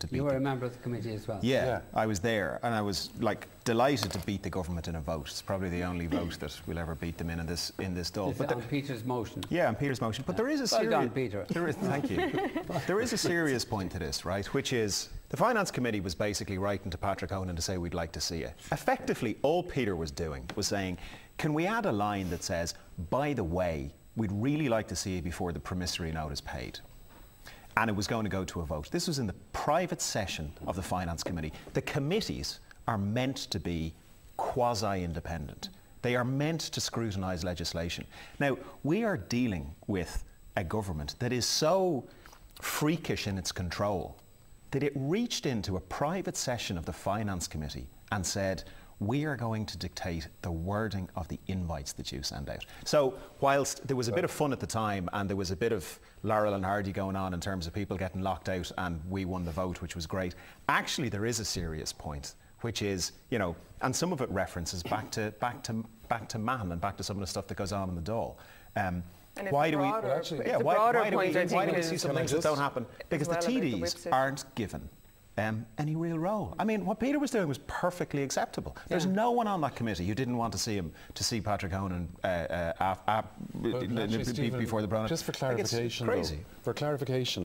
to beat You were a member of the committee as well. Yeah, I was there, and I was like delighted to beat the government in a vote. It's probably the only vote that we'll ever beat them in this Dáil. But on Peter's motion. Yeah, on Peter's motion. But there is a serious. Well done, Peter. Thank you. There is a serious point to this, right? Which is the Finance Committee was basically writing to Patrick Honan to say we'd like to see it. Effectively, all Peter was doing was saying, can we add a line that says, by the way, we'd really like to see it before the promissory note is paid. And it was going to go to a vote. This was in the private session of the Finance Committee. The committees are meant to be quasi-independent. They are meant to scrutinise legislation. Now, we are dealing with a government that is so freakish in its control that it reached into a private session of the Finance Committee and said, we are going to dictate the wording of the invites that you send out. So whilst there was a bit of fun at the time and there was a bit of Laurel and Hardy going on in terms of people getting locked out and we won the vote, which was great, actually there is a serious point, which is, you know, and some of it references back to Mahon and back to some of the stuff that goes on in the Dáil. Why do we see some things that don't happen? Because the TDs aren't given any real role. I mean, what Peter was doing was perfectly acceptable. There's no one on that committee who didn't want to see Patrick Honan before the Brown. Just for clarification, crazy. For clarification.